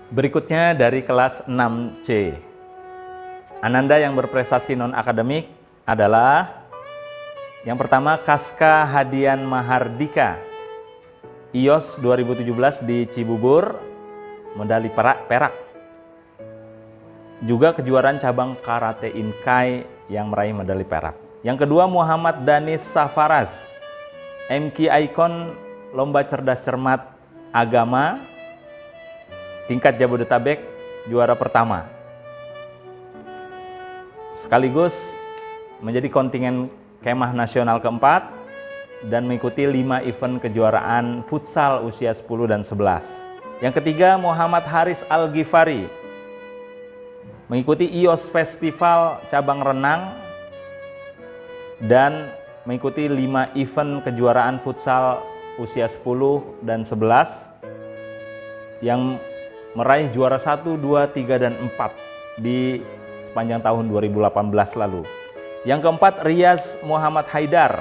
Berikutnya dari kelas 6C. Ananda yang berprestasi non-akademik adalah yang pertama Kaska Hadian Mahardika, IOS 2017 di Cibubur, medali perak. Juga kejuaraan cabang Karate Inkai yang meraih medali perak. Yang kedua Muhammad Danis Safaraz, MQ Icon Lomba Cerdas Cermat Agama tingkat Jabodetabek, juara pertama. Sekaligus menjadi kontingen kemah nasional keempat dan mengikuti 5 event kejuaraan futsal usia 10 dan 11. Yang ketiga Muhammad Haris Al-Ghifari, mengikuti IOS Festival cabang renang dan mengikuti 5 event kejuaraan futsal usia 10 dan 11 yang meraih juara 1, 2, 3, dan 4 di sepanjang tahun 2018 lalu. Yang keempat Riyaz Muhammad Haidar,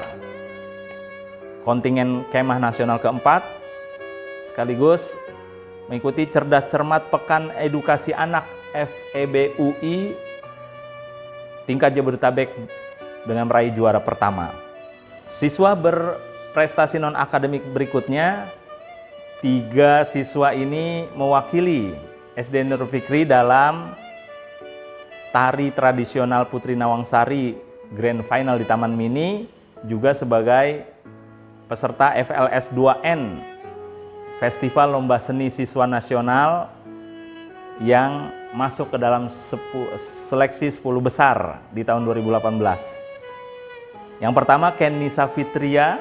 kontingen kemah nasional keempat, sekaligus mengikuti Cerdas Cermat Pekan Edukasi Anak FEB UI tingkat Jabodetabek dengan meraih juara pertama. Siswa berprestasi non-akademik berikutnya, 3 siswa ini mewakili SD Nurul Fikri dalam tari tradisional Putri Nawangsari Grand Final di Taman Mini, juga sebagai peserta FLS 2N Festival Lomba Seni Siswa Nasional yang masuk ke dalam seleksi 10 besar di tahun 2018. Yang pertama Kenisa Fitria,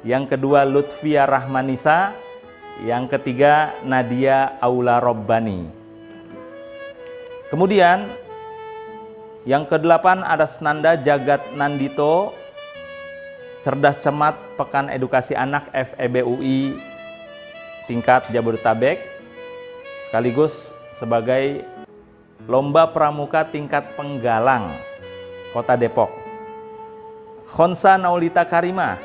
yang kedua Lutfia Rahmanisa, yang ketiga Nadia Aula Robbani. Kemudian yang ke-8 ada Snanda Jagat Nandito, Cerdas Cermat Pekan Edukasi Anak FEB UI tingkat Jabodetabek, sekaligus sebagai Lomba Pramuka tingkat Penggalang Kota Depok. Khonsa Naulita Karimah,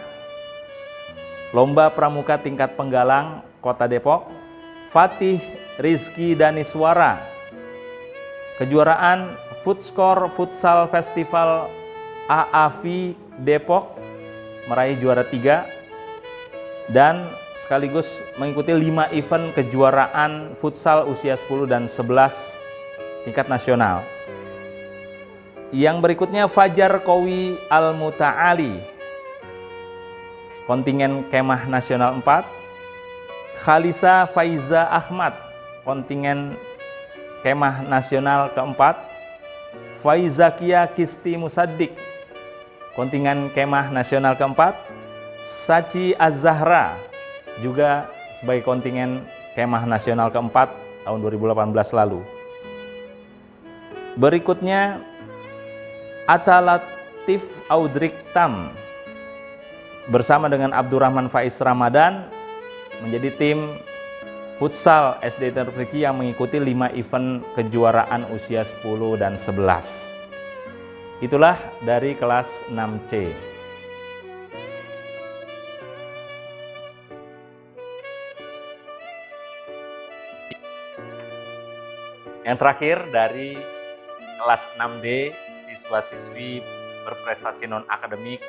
Lomba Pramuka tingkat Penggalang Kota Depok. Fatih Rizky Daniswara, kejuaraan Footscore Futsal Festival AAV Depok, meraih juara 3 dan sekaligus mengikuti 5 event kejuaraan futsal usia 10 dan 11 tingkat nasional. Yang berikutnya Fajar Kowi Al-Muta'ali, kontingen kemah nasional 4. Khalisa Faiza Ahmad, kontingen kemah nasional keempat. Faizakia Kisti Musaddik, kontingen kemah nasional keempat. Sachi Az-Zahra, juga sebagai kontingen kemah nasional keempat tahun 2018 lalu. Berikutnya Atta Latif Audrik Tam bersama dengan Abdurrahman Faiz Ramadan menjadi tim futsal SD Nurul Fikri yang mengikuti 5 event kejuaraan usia 10 dan 11. Itulah dari kelas 6C. Yang terakhir dari kelas 6D, siswa-siswi berprestasi non-akademik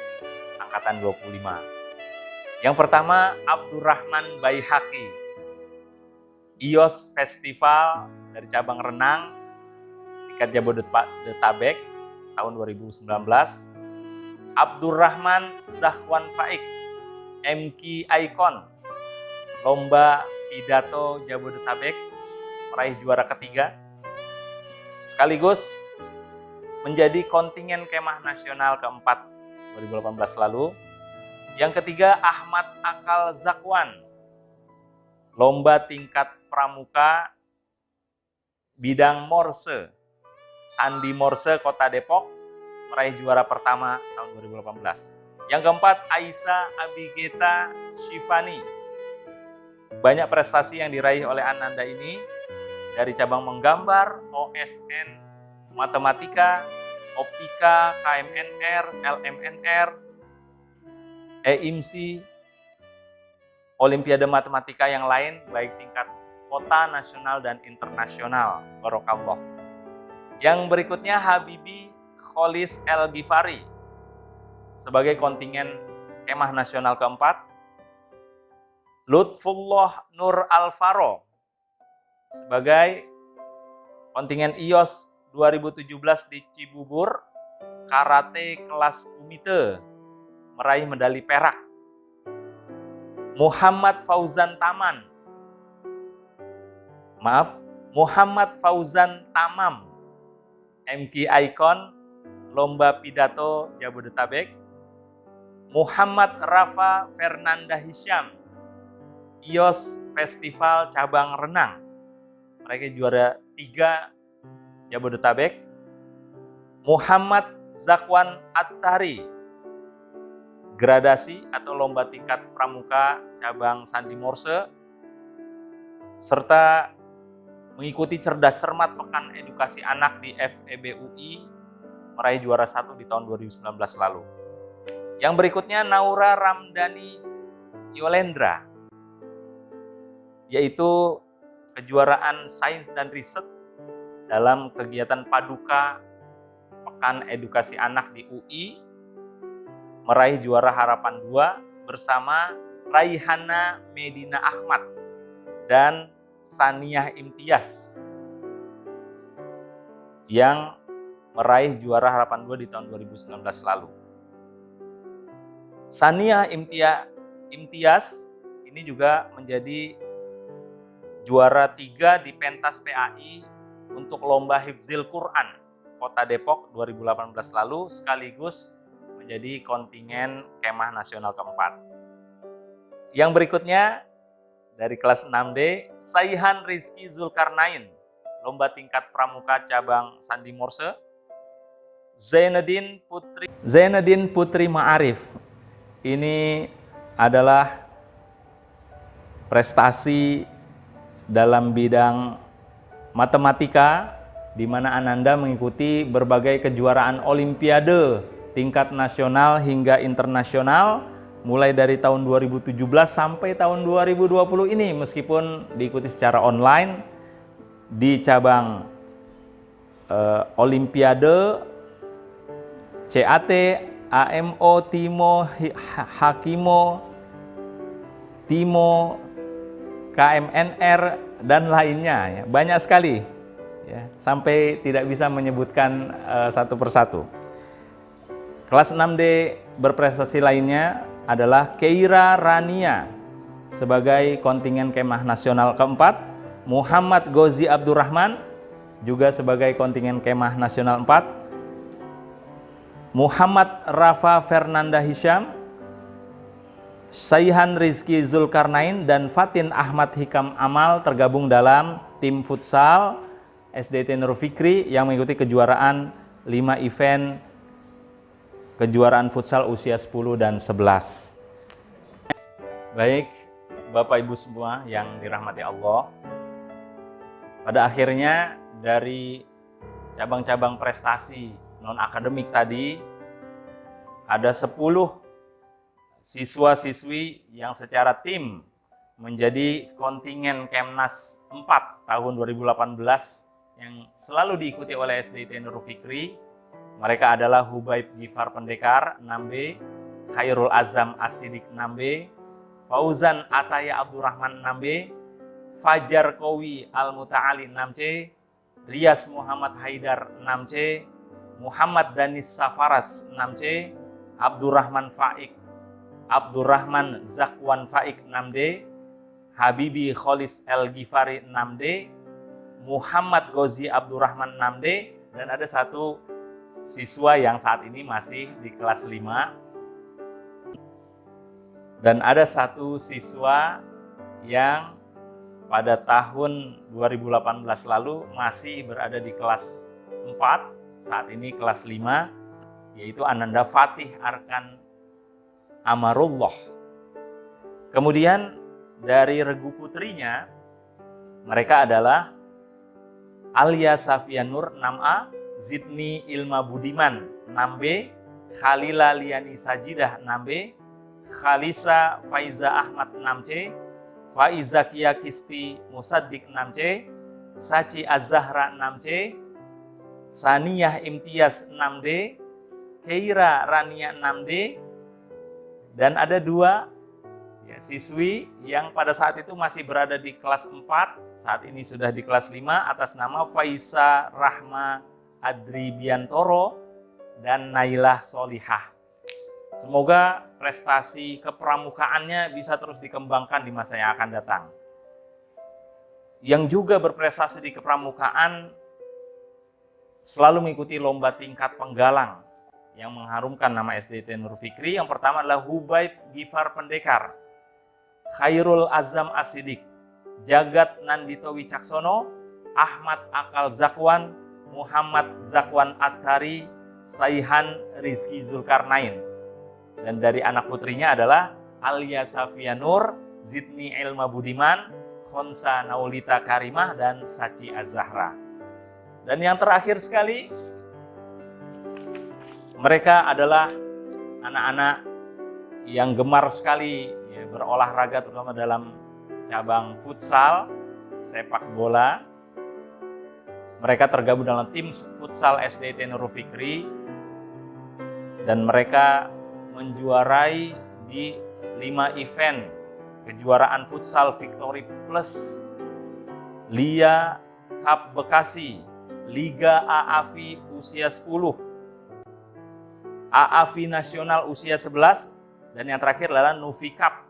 angkatan 25. Yang pertama Abdurrahman Baihaqi, IOS Festival dari cabang renang tingkat Jabodetabek tahun 2019. Abdurrahman Zahwan Faik, MQ Icon Lomba Pidato Jabodetabek, meraih juara ketiga, sekaligus menjadi kontingen kemah nasional keempat 2018 lalu. Yang ketiga Ahmad Akal Zakwan, Lomba tingkat pramuka bidang Morse Sandi Morse Kota Depok, meraih juara pertama tahun 2018. Yang keempat Aisyah Abigeta Shifani. Banyak prestasi yang diraih oleh Ananda ini dari cabang menggambar, OSN, matematika, optika, KMNR, LMNR, EIMSI, Olimpiade Matematika yang lain, baik tingkat kota nasional dan internasional. Barakallah. Yang berikutnya Habibi Kholis El Ghifari sebagai kontingen kemah nasional keempat. Lutfullah Nur Alvaro sebagai kontingen IOS 2017 di Cibubur, karate kelas kumite, meraih medali perak. Muhammad Fauzan Tamam, MK Icon, lomba pidato Jabodetabek. Muhammad Rafa Fernanda Hisham, IOS Festival Cabang Renang. Mereka juara 3 Jabodetabek. Muhammad Zakwan Attari, gradasi atau lomba tingkat pramuka cabang Sandi Morse, serta mengikuti cerdas cermat Pekan Edukasi Anak di FEBUI, meraih juara 1 di tahun 2019 lalu. Yang berikutnya Naura Ramdhani Yolendra, yaitu kejuaraan sains dan riset dalam kegiatan Paduka Pekan Edukasi Anak di UI, meraih juara harapan 2 bersama Raihana Medina Ahmad dan Saniyah Imtiaz yang meraih juara harapan 2 di tahun 2019 lalu. Saniyah Imtiaz ini juga menjadi juara 3 di pentas PAI untuk lomba Hifzil Quran Kota Depok 2018 lalu, sekaligus menjadi kontingen kemah nasional keempat. Yang berikutnya dari kelas 6D, Saihan Rizky Zulkarnain, lomba tingkat pramuka cabang Sandi Morse. Zainuddin Putri Ma'arif, ini adalah prestasi dalam bidang matematika, di mana Ananda mengikuti berbagai kejuaraan olimpiade tingkat nasional hingga internasional mulai dari tahun 2017 sampai tahun 2020 ini, meskipun diikuti secara online di cabang olimpiade CAT, AMO, TIMO, Hakimo, TIMO, KMNR, dan lainnya. Banyak sekali, ya, sampai tidak bisa menyebutkan satu persatu. Kelas 6D berprestasi lainnya adalah Keira Rania sebagai kontingen kemah nasional keempat. Muhammad Gozi Abdurrahman juga sebagai kontingen kemah nasional 4. Muhammad Rafa Fernanda Hisham, Saihan Rizky Zulkarnain, dan Fatin Ahmad Hikam Amal tergabung dalam tim futsal SDT Nur Fikri yang mengikuti kejuaraan 5 event kejuaraan futsal usia 10 dan 11. Baik, Bapak Ibu semua yang dirahmati Allah, pada akhirnya dari cabang-cabang prestasi non-akademik tadi, ada 10 siswa-siswi yang secara tim menjadi kontingen Kemnas 4 tahun 2018 yang selalu diikuti oleh SDT Nur Fikri. Mereka adalah Hubaib Gifar Pendekar 6B, Khairul Azam As-Sidik 6B, Fauzan Ataya Abdurrahman 6B, Fajar Kowi Al-Muta'ali 6C, Rias Muhammad Haidar 6C, Muhammad Danis Safaras 6C, Abdurrahman Zakwan Faik 6D, Habibi Kholis El Ghifari 6D, Muhammad Gozi Abdurrahman 6D, dan ada satu siswa yang saat ini masih di kelas 5, dan ada satu siswa yang pada tahun 2018 lalu masih berada di kelas 4, saat ini kelas 5, yaitu Ananda Fatih Arkan Amarullah. Kemudian dari regu putrinya, mereka adalah Alia Safianur 6A, Zidni Ilma Budiman 6B, Khalila Liani Sajidah 6B, Khalisa Faiza Ahmad 6C, Faiza Kia Kisti Musaddiq 6C, Saci Az-Zahra 6C, Saniyah Imtiaz 6D, Keira Rania 6D, dan ada 2 siswi yang pada saat itu masih berada di kelas 4, saat ini sudah di kelas 5 atas nama Faisa Rahma Adribiantoro dan Nailah Solihah. Semoga prestasi kepramukaannya bisa terus dikembangkan di masa yang akan datang. Yang juga berprestasi di kepramukaan selalu mengikuti lomba tingkat penggalang yang mengharumkan nama SDT Nur Fikri. Yang pertama adalah Hubaib Gifar Pendekar, Khairul Azam Asidik, Jagat Nandito Wicaksono, Ahmad Akal Zakwan, Muhammad Zakwan Attari, Saihan Rizki Zulkarnain. Dan dari anak putrinya adalah Alia Safia Nur, Zidni Ilma Budiman, Khonsa Naulita Karimah, dan Saci Az-Zahra. Dan yang terakhir sekali, mereka adalah anak-anak yang gemar sekali berolahraga, terutama dalam cabang futsal, sepak bola. Mereka tergabung dalam tim futsal SDT Nurul Fikri dan mereka menjuarai di 5 event kejuaraan futsal Victory Plus, Lia Cup Bekasi, Liga AAVI usia 10, AAVI Nasional usia 11, dan yang terakhir adalah Nufi Cup.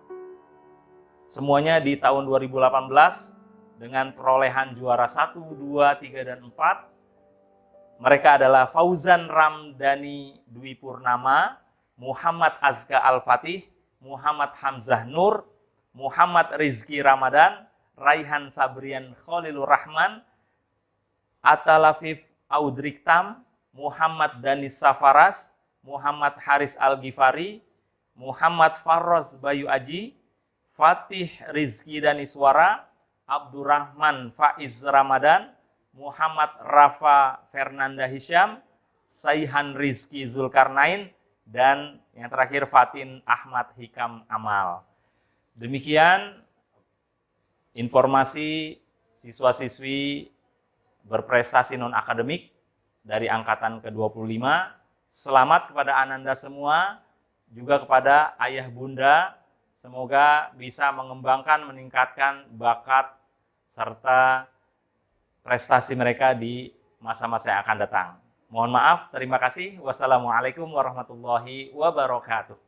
Semuanya di tahun 2018 dengan perolehan juara 1, 2, 3, dan 4. Mereka adalah Fauzan Ramdhani Dwi Purnama, Muhammad Azka Al-Fatih, Muhammad Hamzah Nur, Muhammad Rizki Ramadan, Raihan Sabrian Khalilur Rahman, Atta Lafif Audriktam, Muhammad Danis Safaras, Muhammad Haris Al-Ghifari, Muhammad Farroz Bayu Aji, Fatih Rizki Daniswara, Abdurrahman Faiz Ramadan, Muhammad Rafa Fernanda Hisham, Saihan Rizki Zulkarnain, dan yang terakhir Fatin Ahmad Hikam Amal. Demikian informasi siswa-siswi berprestasi non-akademik dari angkatan ke-25. Selamat kepada Ananda semua, juga kepada ayah bunda. Semoga bisa mengembangkan, meningkatkan bakat serta prestasi mereka di masa-masa yang akan datang. Mohon maaf, terima kasih. Wassalamualaikum warahmatullahi wabarakatuh.